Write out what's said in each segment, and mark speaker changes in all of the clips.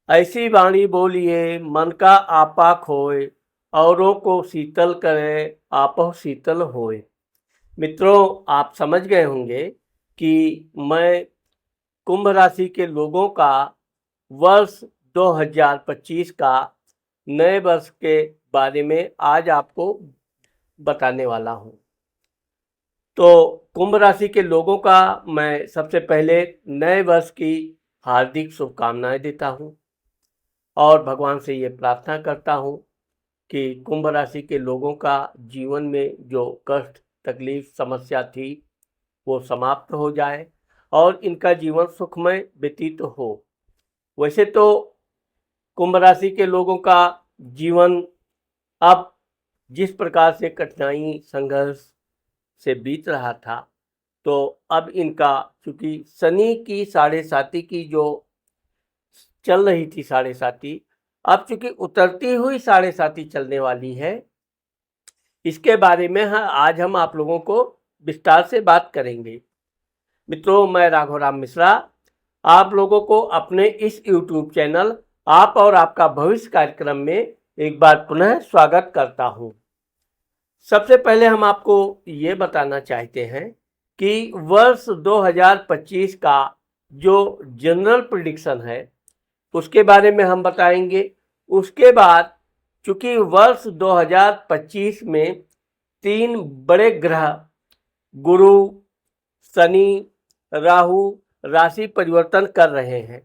Speaker 1: ऐसी वाणी बोलिए मन का आपा खोए, औरों को शीतल करे आपह शीतल होए। मित्रों, आप समझ गए होंगे कि मैं कुंभ राशि के लोगों का वर्ष 2025 का नए वर्ष के बारे में आज आपको बताने वाला हूं। तो कुंभ राशि के लोगों का मैं सबसे पहले नए वर्ष की हार्दिक शुभकामनाएं देता हूं और भगवान से ये प्रार्थना करता हूं कि कुंभ राशि के लोगों का जीवन में जो कष्ट, तकलीफ, समस्या थी वो समाप्त हो जाए और इनका जीवन सुखमय व्यतीत हो। वैसे तो कुंभ राशि के लोगों का जीवन अब जिस प्रकार से कठिनाई, संघर्ष से बीत रहा था, तो अब इनका चूंकि शनि की साढ़े साती की जो चल रही थी साढ़े साती, अब चूंकि उतरती हुई साढ़े साती चलने वाली है, इसके बारे में आज हम आप लोगों को विस्तार से बात करेंगे। मित्रों, मैं राघवराम मिश्रा आप लोगों को अपने इस YouTube चैनल आप और आपका भविष्य कार्यक्रम में एक बार पुनः स्वागत करता हूं। सबसे पहले हम आपको ये बताना चाहते हैं कि वर्ष 2025 का जो जनरल प्रेडिक्शन है उसके बारे में हम बताएंगे। उसके बाद चूंकि वर्ष 2025 में 3 बड़े ग्रह गुरु, शनि, राहु राशि परिवर्तन कर रहे हैं,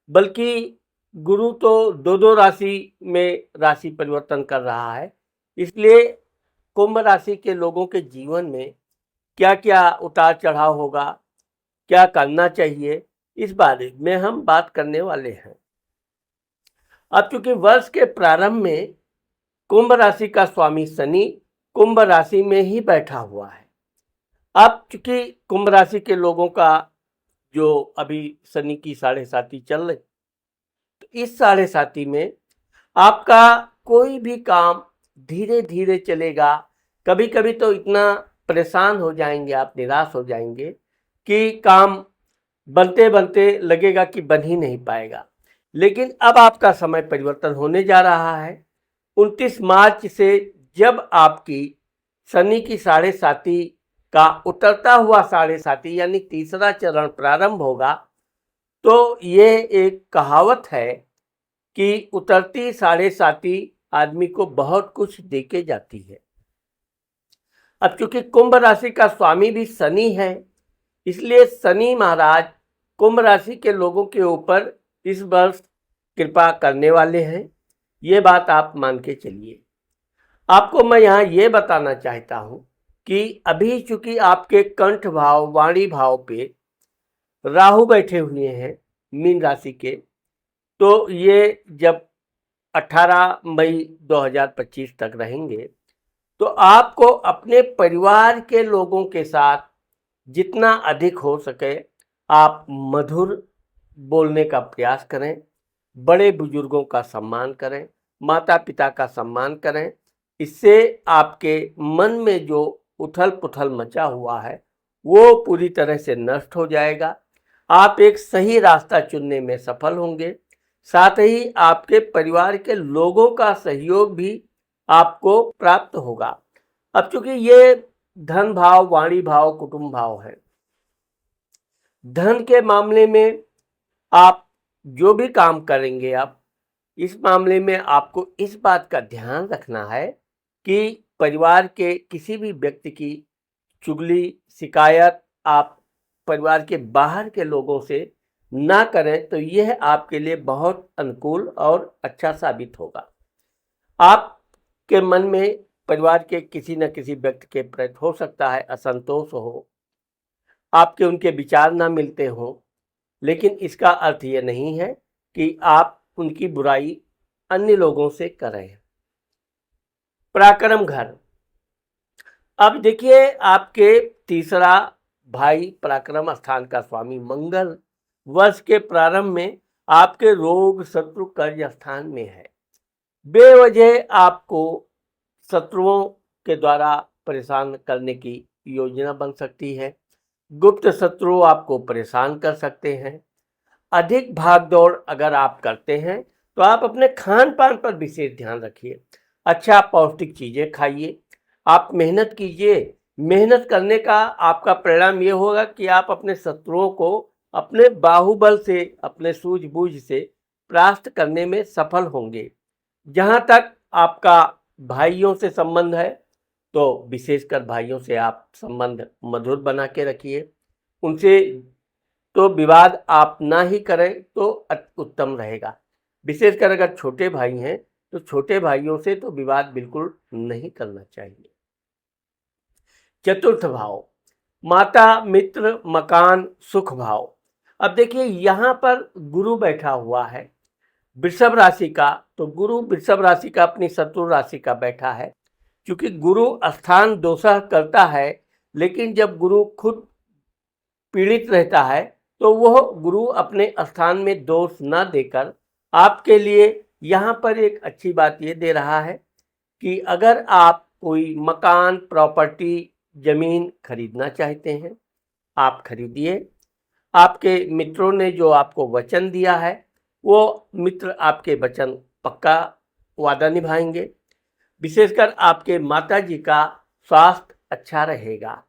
Speaker 1: बल्कि गुरु तो दो राशि में राशि परिवर्तन कर रहा है। इसलिए कुंभ राशि के लोगों के जीवन में क्या क्या उतार चढ़ाव होगा, क्या करना चाहिए, इस बारे में हम बात करने वाले हैं। अब चूंकि वर्ष के प्रारंभ में कुंभ राशि का स्वामी शनि कुंभ राशि में ही बैठा हुआ है। अब चूंकि कुंभ राशि के लोगों का जो अभी शनि की साढ़े साती चल रही, तो इस साढ़े साती में आपका कोई भी काम धीरे धीरे चलेगा। कभी कभी तो इतना परेशान हो जाएंगे आप, निराश हो जाएंगे कि काम बनते बनते लगेगा कि बन ही नहीं पाएगा। लेकिन अब आपका समय परिवर्तन होने जा रहा है। 29 मार्च से जब आपकी शनि की साढ़े साती का उतरता हुआ साढ़े साती यानी तीसरा चरण प्रारंभ होगा, तो ये एक कहावत है कि उतरती साढ़े साती आदमी को बहुत कुछ देके जाती है। अब चूंकि कुंभ राशि का स्वामी भी शनि है, इसलिए शनि महाराज कुंभ राशि के लोगों के ऊपर इस वर्ष कृपा करने वाले हैं। ये बात आप मान के चलिए। आपको मैं यहाँ ये बताना चाहता हूँ कि अभी चूंकि आपके कंठ भाव, वाणी भाव पे राहु बैठे हुए हैं मीन राशि के, तो ये जब 18 मई 2025 तक रहेंगे, तो आपको अपने परिवार के लोगों के साथ जितना अधिक हो सके आप मधुर बोलने का प्रयास करें, बड़े बुजुर्गों का सम्मान करें, माता पिता का सम्मान करें। इससे आपके मन में जो उथल पुथल मचा हुआ है वो पूरी तरह से नष्ट हो जाएगा। आप एक सही रास्ता चुनने में सफल होंगे। साथ ही आपके परिवार के लोगों का सहयोग भी आपको प्राप्त होगा। अब चूंकि ये धन भाव, वाणी भाव, कुटुंब भाव है, धन के मामले में आप जो भी काम करेंगे, आप इस मामले में आपको इस बात का ध्यान रखना है कि परिवार के किसी भी व्यक्ति की चुगली, शिकायत आप परिवार के बाहर के लोगों से ना करें, तो यह आपके लिए बहुत अनुकूल और अच्छा साबित होगा। आपके मन में परिवार के किसी न किसी व्यक्ति के प्रति हो सकता है असंतोष हो, आपके उनके विचार ना मिलते हो, लेकिन इसका अर्थ ये नहीं है कि आप उनकी बुराई अन्य लोगों से करें। पराक्रम घर, अब देखिए आपके तीसरा भाई पराक्रम स्थान का स्वामी मंगल वर्ष के प्रारंभ में आपके रोग, शत्रु, कर्ज स्थान में है। बेवजह आपको शत्रुओं के द्वारा परेशान करने की योजना बन सकती है। गुप्त शत्रु आपको परेशान कर सकते हैं। अधिक भाग दौड़ अगर आप करते हैं तो आप अपने खान पान पर विशेष ध्यान रखिए। अच्छा पौष्टिक चीज़ें खाइए, आप मेहनत कीजिए। मेहनत करने का आपका परिणाम ये होगा कि आप अपने शत्रुओं को अपने बाहुबल से, अपने सूझबूझ से परास्त करने में सफल होंगे। जहाँ तक आपका भाइयों से संबंध है, तो विशेषकर भाइयों से आप संबंध मधुर बना के रखिए। उनसे तो विवाद आप ना ही करें तो उत्तम रहेगा। विशेषकर अगर छोटे भाई हैं तो छोटे भाइयों से तो विवाद बिल्कुल नहीं करना चाहिए। चतुर्थ भाव, माता मित्र मकान सुख भाव। अब देखिए यहाँ पर गुरु बैठा हुआ है वृषभ राशि का, तो गुरु वृषभ राशि का अपनी शत्रु राशि का बैठा है। क्योंकि गुरु स्थान दोषः करता है, लेकिन जब गुरु खुद पीड़ित रहता है तो वह गुरु अपने स्थान में दोष न देकर आपके लिए यहाँ पर एक अच्छी बात ये दे रहा है कि अगर आप कोई मकान, प्रॉपर्टी, जमीन खरीदना चाहते हैं, आप खरीदिए। आपके मित्रों ने जो आपको वचन दिया है वो मित्र आपके वचन पक्का वादा निभाएंगे। विशेषकर आपके माताजी का स्वास्थ्य अच्छा रहेगा।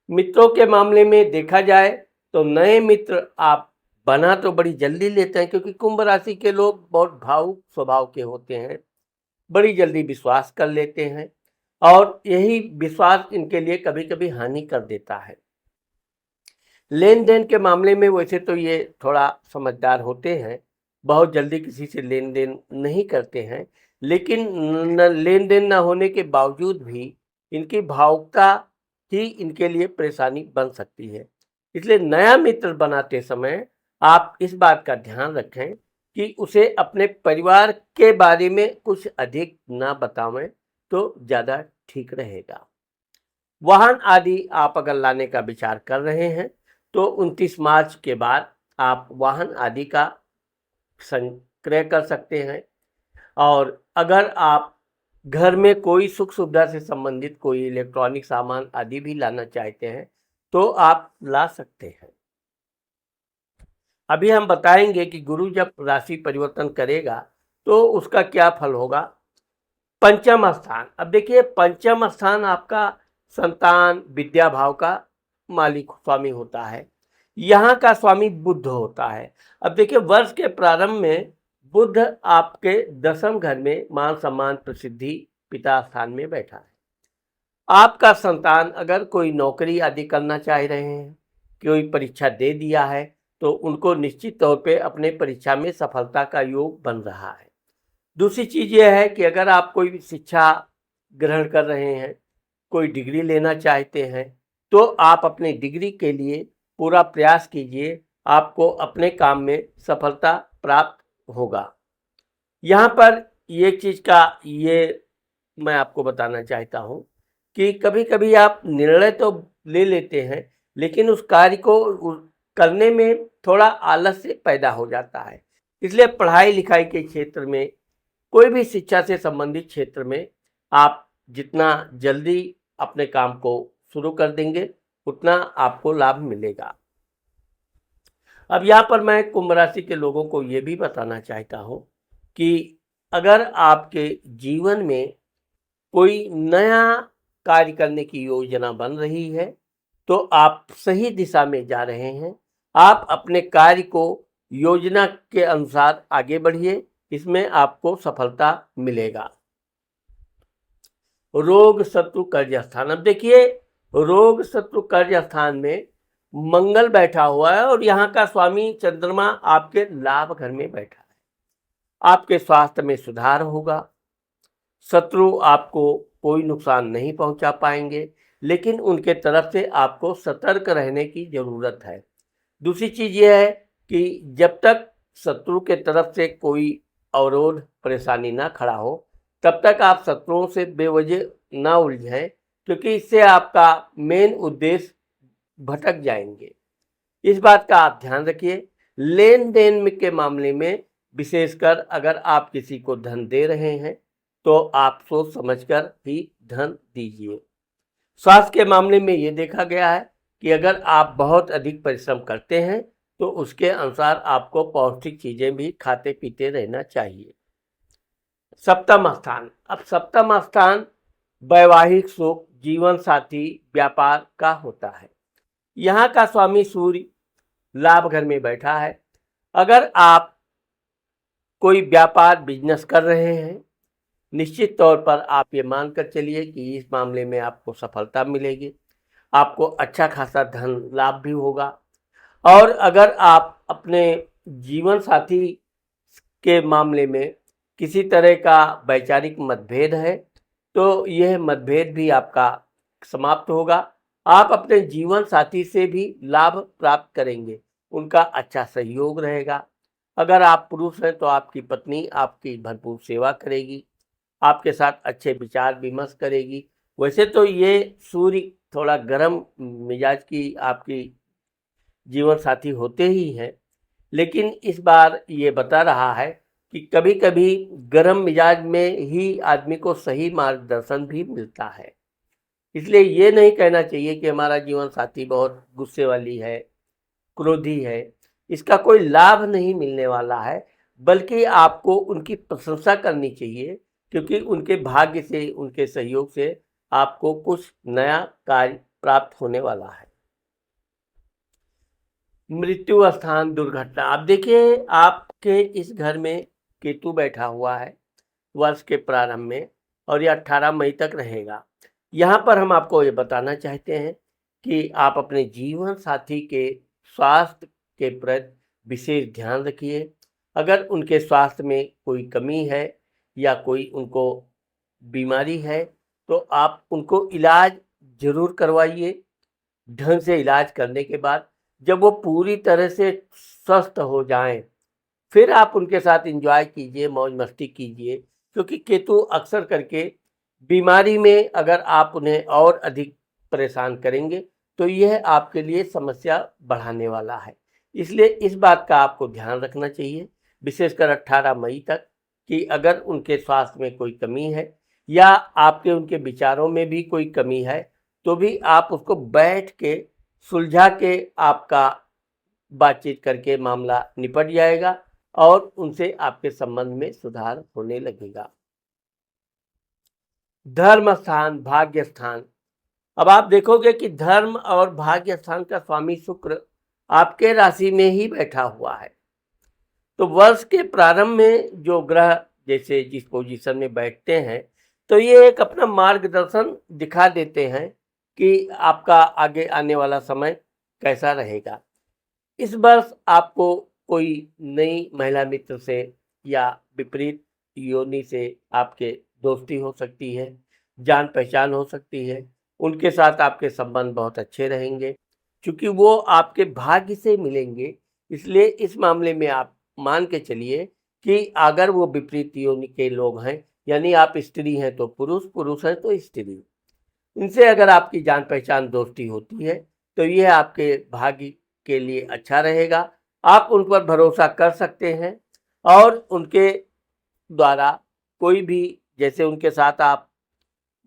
Speaker 1: मित्रों के मामले में देखा जाए तो नए मित्र आप बना तो बड़ी जल्दी लेते हैं, क्योंकि कुंभ राशि के लोग बहुत भावुक स्वभाव के होते हैं, बड़ी जल्दी विश्वास कर लेते हैं और यही विश्वास इनके लिए कभी कभी हानि कर देता है। लेन देन के मामले में वैसे तो ये थोड़ा समझदार होते हैं, बहुत जल्दी किसी से लेन देन नहीं करते हैं, लेकिन लेन देन न होने के बावजूद भी इनकी भावुकता ही इनके लिए परेशानी बन सकती है। इसलिए नया मित्र बनाते समय आप इस बात का ध्यान रखें कि उसे अपने परिवार के बारे में कुछ अधिक ना बतावें तो ज़्यादा ठीक रहेगा। वाहन आदि आप अगर लाने का विचार कर रहे हैं तो 29 मार्च के बाद आप वाहन आदि का संक्रय कर सकते हैं। और अगर आप घर में कोई सुख सुविधा से संबंधित कोई इलेक्ट्रॉनिक सामान आदि भी लाना चाहते हैं तो आप ला सकते हैं। अभी हम बताएंगे कि गुरु जब राशि परिवर्तन करेगा तो उसका क्या फल होगा। पंचम स्थान, अब देखिए पंचम स्थान आपका संतान विद्या भाव का मालिक स्वामी होता है। यहाँ का स्वामी बुध होता है। अब देखिए वर्ष के प्रारंभ में बुध आपके दसम घर में मान सम्मान प्रसिद्धि पिता स्थान में बैठा है। आपका संतान अगर कोई नौकरी आदि करना चाह रहे हैं, कोई परीक्षा दे दिया है, तो उनको निश्चित तौर पे अपने परीक्षा में सफलता का योग बन रहा है। दूसरी चीज़ यह है कि अगर आप कोई शिक्षा ग्रहण कर रहे हैं, कोई डिग्री लेना चाहते हैं, तो आप अपनी डिग्री के लिए पूरा प्रयास कीजिए, आपको अपने काम में सफलता प्राप्त होगा। यहाँ पर ये चीज़ का ये मैं आपको बताना चाहता हूँ कि कभी कभी आप निर्णय तो ले लेते हैं, लेकिन उस कार्य को करने में थोड़ा आलस्य पैदा हो जाता है। इसलिए पढ़ाई लिखाई के क्षेत्र में, कोई भी शिक्षा से संबंधित क्षेत्र में आप जितना जल्दी अपने काम को शुरू कर देंगे उतना आपको लाभ मिलेगा। अब यहाँ पर मैं कुंभ राशि के लोगों को ये भी बताना चाहता हूँ कि अगर आपके जीवन में कोई नया कार्य करने की योजना बन रही है तो आप सही दिशा में जा रहे हैं। आप अपने कार्य को योजना के अनुसार आगे बढ़िए, इसमें आपको सफलता मिलेगा। रोग शत्रु कर्ज स्थान, अब देखिए रोग शत्रु कर्ज स्थान में मंगल बैठा हुआ है और यहाँ का स्वामी चंद्रमा आपके लाभ घर में बैठा है। आपके स्वास्थ्य में सुधार होगा, शत्रु आपको कोई नुकसान नहीं पहुंचा पाएंगे, लेकिन उनके तरफ से आपको सतर्क रहने की ज़रूरत है। दूसरी चीज़ यह है कि जब तक शत्रु के तरफ से कोई अवरोध परेशानी ना खड़ा हो तब तक आप शत्रुओं से बेवजह ना उलझें, क्योंकि इससे आपका मेन उद्देश्य भटक जाएंगे। इस बात का आप ध्यान रखिए। लेन देन के मामले में विशेषकर अगर आप किसी को धन दे रहे हैं तो आप सोच समझकर ही धन दीजिए। स्वास्थ्य के मामले में ये देखा गया है कि अगर आप बहुत अधिक परिश्रम करते हैं तो उसके अनुसार आपको पौष्टिक चीज़ें भी खाते पीते रहना चाहिए। सप्तम स्थान, अब सप्तम स्थान वैवाहिक सुख, जीवन साथी, व्यापार का होता है। यहाँ का स्वामी सूर्य लाभ घर में बैठा है। अगर आप कोई व्यापार बिजनेस कर रहे हैं, निश्चित तौर पर आप ये मानकर चलिए कि इस मामले में आपको सफलता मिलेगी, आपको अच्छा खासा धन लाभ भी होगा। और अगर आप अपने जीवन साथी के मामले में किसी तरह का वैचारिक मतभेद है, तो यह मतभेद भी आपका समाप्त होगा। आप अपने जीवन साथी से भी लाभ प्राप्त करेंगे, उनका अच्छा सहयोग रहेगा। अगर आप पुरुष हैं तो आपकी पत्नी आपकी भरपूर सेवा करेगी, आपके साथ अच्छे विचार विमर्श करेगी। वैसे तो ये सूर्य थोड़ा गर्म मिजाज की आपकी जीवन साथी होते ही हैं, लेकिन इस बार ये बता रहा है कि कभी-कभी गर्म मिजाज में ही आदमी को सही मार्गदर्शन भी मिलता है। इसलिए ये नहीं कहना चाहिए कि हमारा जीवन साथी बहुत गुस्से वाली है, क्रोधी है। इसका कोई लाभ नहीं मिलने वाला है, बल्कि आपको उनकी प्रशंसा करनी चाहिए, क्योंकि उनके भाग्य से, उनके सहयोग से आपको कुछ नया कार्य प्राप्त होने वाला है। मृत्यु स्थान दुर्घटना, अब देखिए आपके इस घर में केतु बैठा हुआ है वर्ष के प्रारंभ में, और यह 18 मई तक रहेगा। यहाँ पर हम आपको ये बताना चाहते हैं कि आप अपने जीवन साथी के स्वास्थ्य के प्रति विशेष ध्यान रखिए। अगर उनके स्वास्थ्य में कोई कमी है या कोई उनको बीमारी है, तो आप उनको इलाज ज़रूर करवाइए। ढंग से इलाज करने के बाद जब वो पूरी तरह से स्वस्थ हो जाएं, फिर आप उनके साथ एंजॉय कीजिए, मौज मस्ती कीजिए। क्योंकि केतु अक्सर करके बीमारी में अगर आप उन्हें और अधिक परेशान करेंगे, तो यह आपके लिए समस्या बढ़ाने वाला है। इसलिए इस बात का आपको ध्यान रखना चाहिए, विशेषकर 18 मई तक, कि अगर उनके स्वास्थ्य में कोई कमी है या आपके उनके विचारों में भी कोई कमी है, तो भी आप उसको बैठ के सुलझा के आपका बातचीत करके मामला निपट जाएगा और उनसे आपके संबंध में सुधार होने लगेगा। धर्म स्थान, भाग्य स्थान, अब आप देखोगे कि धर्म और भाग्य स्थान का स्वामी शुक्र आपके राशि में ही बैठा हुआ है। तो वर्ष के प्रारंभ में जो ग्रह जैसे जिस पोजीशन में बैठते हैं, तो ये एक अपना मार्गदर्शन दिखा देते हैं कि आपका आगे आने वाला समय कैसा रहेगा। इस वर्ष आपको कोई नई महिला मित्र से या विपरीत योनि से आपके दोस्ती हो सकती है, जान पहचान हो सकती है। उनके साथ आपके संबंध बहुत अच्छे रहेंगे, क्योंकि वो आपके भाग्य से मिलेंगे। इसलिए इस मामले में आप मान के चलिए कि अगर वो विपरीत योनि के लोग हैं, यानी आप स्त्री हैं तो पुरुष, पुरुष हैं तो स्त्री, इनसे अगर आपकी जान पहचान दोस्ती होती है, तो यह आपके भाग्य के लिए अच्छा रहेगा। आप उन पर भरोसा कर सकते हैं और उनके द्वारा कोई भी, जैसे उनके साथ आप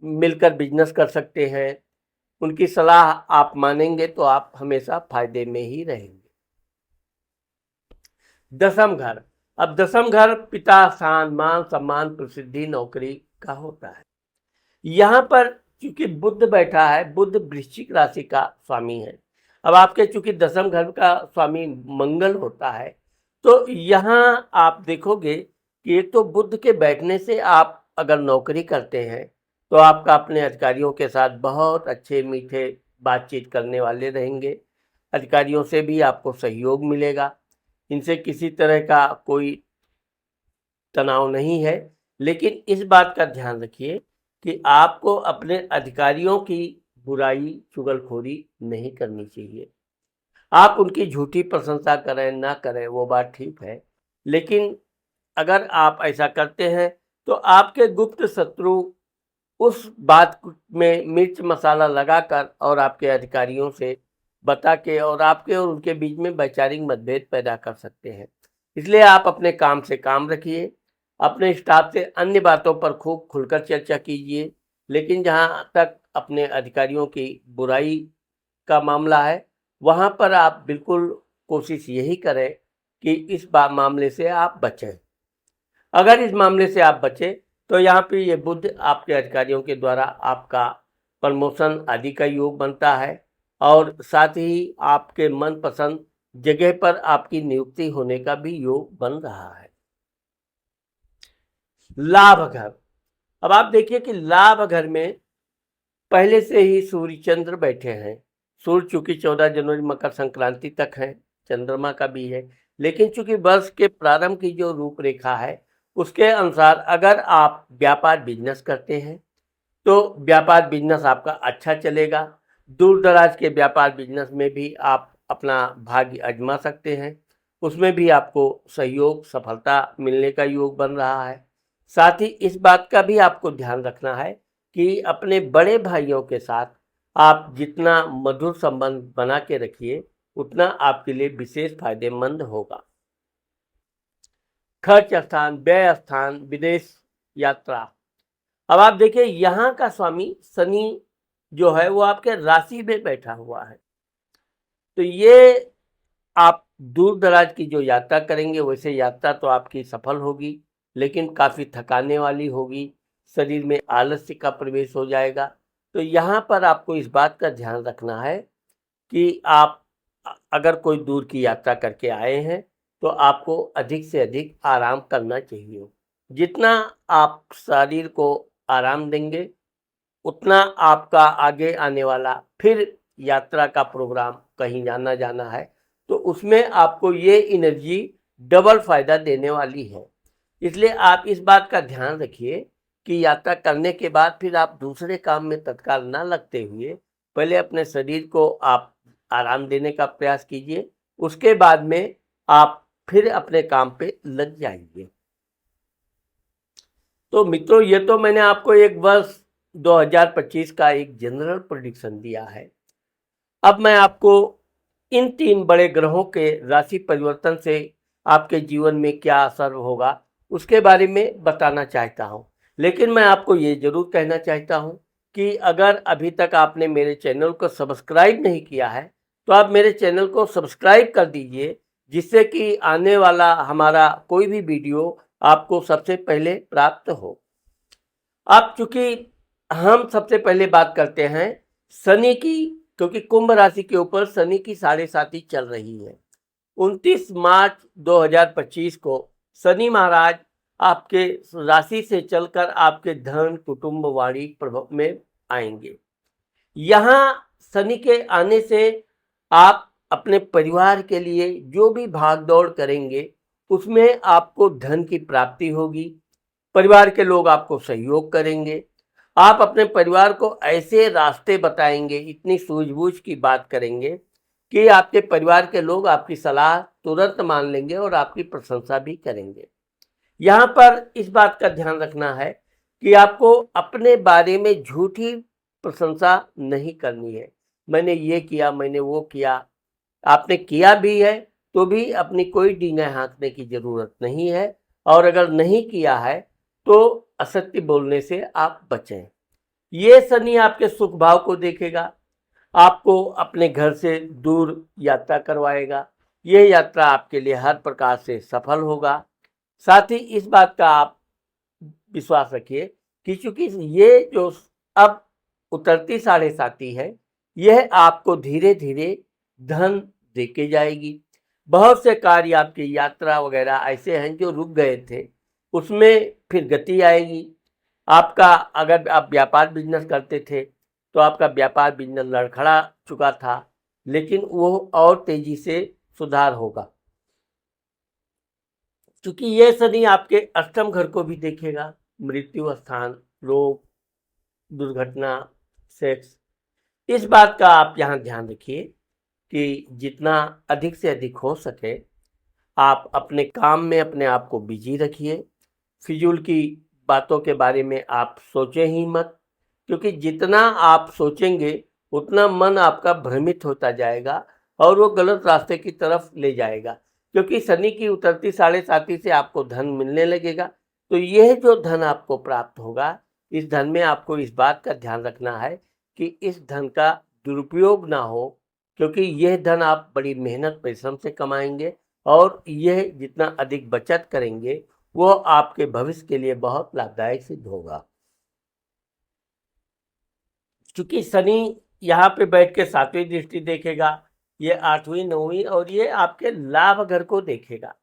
Speaker 1: मिलकर बिजनेस कर सकते हैं। उनकी सलाह आप मानेंगे तो आप हमेशा फायदे में ही रहेंगे। दसम घर, अब दसम घर पिता स्थान, मान सम्मान, प्रसिद्धि, नौकरी का होता है। यहाँ पर चूंकि बुध बैठा है, बुध वृश्चिक राशि का स्वामी है। अब आपके चूंकि दसम घर का स्वामी मंगल होता है, तो यहाँ आप देखोगे कि एक तो बुध के बैठने से आप अगर नौकरी करते हैं, तो आपका अपने अधिकारियों के साथ बहुत अच्छे मीठे बातचीत करने वाले रहेंगे। अधिकारियों से भी आपको सहयोग मिलेगा, इनसे किसी तरह का कोई तनाव नहीं है। लेकिन इस बात का ध्यान रखिए कि आपको अपने अधिकारियों की बुराई, चुगलखोरी नहीं करनी चाहिए। आप उनकी झूठी प्रशंसा करें ना करें वो बात ठीक है, लेकिन अगर आप ऐसा करते हैं तो आपके गुप्त शत्रु उस बात में मिर्च मसाला लगाकर और आपके अधिकारियों से बता के और आपके और उनके बीच में वैचारिक मतभेद पैदा कर सकते हैं। इसलिए आप अपने काम से काम रखिए, अपने स्टाफ से अन्य बातों पर खूब खुलकर चर्चा कीजिए, लेकिन जहाँ तक अपने अधिकारियों की बुराई का मामला है, वहाँ पर आप बिल्कुल कोशिश यही करें कि इस मामले से आप बचें। अगर इस मामले से आप बचें तो यहाँ पे ये बुध आपके अधिकारियों के द्वारा आपका प्रमोशन आदि का योग बनता है और साथ ही आपके मनपसंद जगह पर आपकी नियुक्ति होने का भी योग बन रहा है। लाभ घर, अब आप देखिए कि लाभ घर में पहले से ही सूर्य चंद्र बैठे हैं। सूर्य चूंकि 14 जनवरी मकर संक्रांति तक है, चंद्रमा का भी है, लेकिन चूंकि वर्ष के प्रारंभ की जो रूपरेखा है उसके अनुसार अगर आप व्यापार बिजनेस करते हैं तो व्यापार बिजनेस आपका अच्छा चलेगा। दूर दराज के व्यापार बिजनेस में भी आप अपना भाग्य आजमा सकते हैं, उसमें भी आपको सहयोग सफलता मिलने का योग बन रहा है। साथ ही इस बात का भी आपको ध्यान रखना है कि अपने बड़े भाइयों के साथ आप जितना मधुर संबंध बना के रखिए उतना आपके लिए विशेष फायदेमंद होगा। खर्च स्थान, व्यय स्थान, विदेश यात्रा, अब आप देखिए यहाँ का स्वामी शनि जो है वो आपके राशि में बैठा हुआ है, तो ये आप दूर दराज की जो यात्रा करेंगे वैसे यात्रा तो आपकी सफल होगी, लेकिन काफ़ी थकाने वाली होगी, शरीर में आलस्य का प्रवेश हो जाएगा। तो यहाँ पर आपको इस बात का ध्यान रखना है कि आप अगर कोई दूर की यात्रा करके आए हैं तो आपको अधिक से अधिक आराम करना चाहिए। जितना आप शरीर को आराम देंगे उतना आपका आगे आने वाला फिर यात्रा का प्रोग्राम कहीं जाना है तो उसमें आपको ये एनर्जी डबल फायदा देने वाली है। इसलिए आप इस बात का ध्यान रखिए कि यात्रा करने के बाद फिर आप दूसरे काम में तत्काल ना लगते हुए पहले अपने शरीर को आप आराम देने का प्रयास कीजिए, उसके बाद में आप फिर अपने काम पे लग जाइए। तो मित्रों, ये तो मैंने आपको एक वर्ष 2025 का एक जनरल प्रेडिक्शन दिया है। अब मैं आपको इन 3 बड़े ग्रहों के राशि परिवर्तन से आपके जीवन में क्या असर होगा उसके बारे में बताना चाहता हूं। लेकिन मैं आपको ये जरूर कहना चाहता हूं कि अगर अभी तक आपने मेरे चैनल को सब्सक्राइब नहीं किया है तो आप मेरे चैनल को सब्सक्राइब कर दीजिए, जिससे कि आने वाला हमारा कोई भी वीडियो आपको सबसे पहले प्राप्त हो। अब चूंकि हम सबसे पहले बात करते हैं शनि की, क्योंकि कुंभ राशि के ऊपर शनि की 7.5 चल रही है। 29 मार्च 2025 को शनि महाराज आपके राशि से चलकर आपके धन कुटुंब वाणी प्रभाव में आएंगे। यहाँ शनि के आने से आप अपने परिवार के लिए जो भी भाग दौड़ करेंगे उसमें आपको धन की प्राप्ति होगी, परिवार के लोग आपको सहयोग करेंगे, आप अपने परिवार को ऐसे रास्ते बताएंगे, इतनी सूझबूझ की बात करेंगे कि आपके परिवार के लोग आपकी सलाह तुरंत मान लेंगे और आपकी प्रशंसा भी करेंगे। यहाँ पर इस बात का ध्यान रखना है कि आपको अपने बारे में झूठी प्रशंसा नहीं करनी है। मैंने ये किया, मैंने वो किया, आपने किया भी है तो भी अपनी कोई डींगा हाँकने की जरूरत नहीं है, और अगर नहीं किया है तो असत्य बोलने से आप बचें। ये शनि आपके सुख भाव को देखेगा, आपको अपने घर से दूर यात्रा करवाएगा। यह यात्रा आपके लिए हर प्रकार से सफल होगा। साथ ही इस बात का आप विश्वास रखिए कि चूंकि ये जो अब उतरती 7.5 है, यह आपको धीरे धीरे धन देके जाएगी। बहुत से कार्य आपकी यात्रा वगैरह ऐसे हैं जो रुक गए थे, उसमें फिर गति आएगी। आपका अगर आप व्यापार बिजनेस करते थे तो आपका व्यापार बिजनेस लड़खड़ा चुका था, लेकिन वो और तेजी से सुधार होगा, क्योंकि ये शनि आपके अष्टम घर को भी देखेगा। मृत्यु स्थान, रोग, दुर्घटना, सेक्स, इस बात का आप यहाँ ध्यान रखिए कि जितना अधिक से अधिक हो सके आप अपने काम में अपने आप को बिजी रखिए। फिजूल की बातों के बारे में आप सोचें ही मत, क्योंकि जितना आप सोचेंगे उतना मन आपका भ्रमित होता जाएगा और वो गलत रास्ते की तरफ ले जाएगा। क्योंकि शनि की उतरती 7.5 से आपको धन मिलने लगेगा, तो यह जो धन आपको प्राप्त होगा, इस धन में आपको इस बात का ध्यान रखना है कि इस धन का दुरुपयोग ना हो, क्योंकि यह धन आप बड़ी मेहनत परिश्रम से कमाएंगे और यह जितना अधिक बचत करेंगे वो आपके भविष्य के लिए बहुत लाभदायक सिद्ध होगा। क्योंकि शनि यहाँ पे बैठ के 7वीं दृष्टि देखेगा, ये 8वीं 9वीं और ये आपके लाभ घर को देखेगा।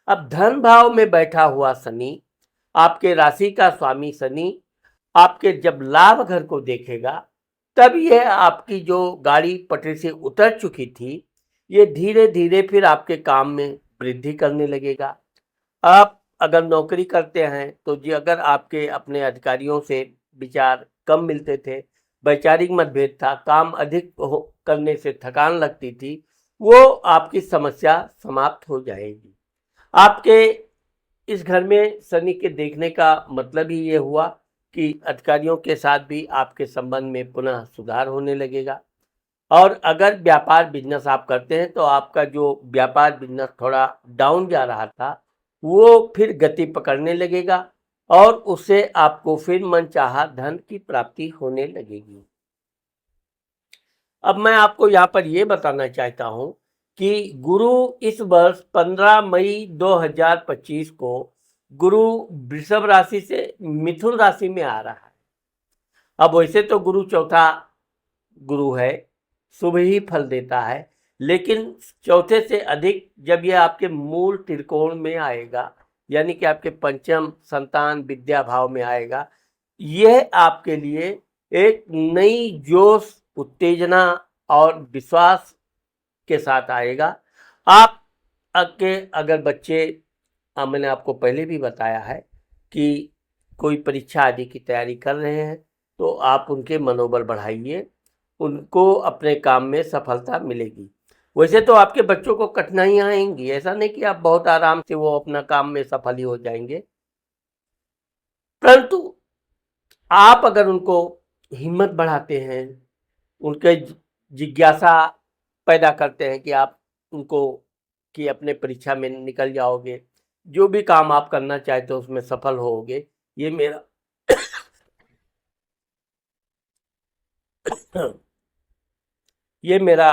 Speaker 1: अब धन भाव में बैठा हुआ शनि, आपके राशि का स्वामी शनि आपके जब लाभ घर को देखेगा, तब यह आपकी जो गाड़ी पटरी से उतर चुकी थी, ये धीरे धीरे फिर आपके काम में वृद्धि करने लगेगा। आप अगर नौकरी करते हैं तो जी अगर आपके अपने अधिकारियों से विचार कम मिलते थे, वैचारिक मतभेद था, काम अधिक करने से थकान लगती थी, वो आपकी समस्या समाप्त हो जाएगी। आपके इस घर में शनि के देखने का मतलब ही ये हुआ कि अधिकारियों के साथ भी आपके संबंध में पुनः सुधार होने लगेगा। और अगर व्यापार बिजनेस आप करते हैं तो आपका जो व्यापार बिजनेस थोड़ा डाउन जा रहा था वो फिर गति पकड़ने लगेगा और उससे आपको फिर मनचाहा धन की प्राप्ति होने लगेगी। अब मैं आपको यहाँ पर ये बताना चाहता हूँ कि गुरु इस वर्ष 15 मई 2025 को गुरु वृषभ राशि से मिथुन राशि में आ रहा है। अब वैसे तो गुरु चौथा गुरु है, शुभ ही फल देता है, लेकिन चौथे से अधिक जब यह आपके मूल त्रिकोण में आएगा, यानी कि आपके पंचम संतान विद्या भाव में आएगा, यह आपके लिए एक नई जोश, उत्तेजना और विश्वास के साथ आएगा। आप के अगर बच्चे, मैंने आपको पहले भी बताया है कि कोई परीक्षा आदि की तैयारी कर रहे हैं तो आप उनके मनोबल बढ़ाइए, उनको अपने काम में सफलता मिलेगी। वैसे तो आपके बच्चों को कठिनाइयाँ आएंगी, ऐसा नहीं कि आप बहुत आराम से वो अपना काम में सफल ही हो जाएंगे, परंतु आप अगर उनको हिम्मत बढ़ाते हैं, उनके जिज्ञासा पैदा करते हैं कि आप उनको कि अपने परीक्षा में निकल जाओगे, जो भी काम आप करना चाहते हो उसमें सफल होगे, ये मेरा ये मेरा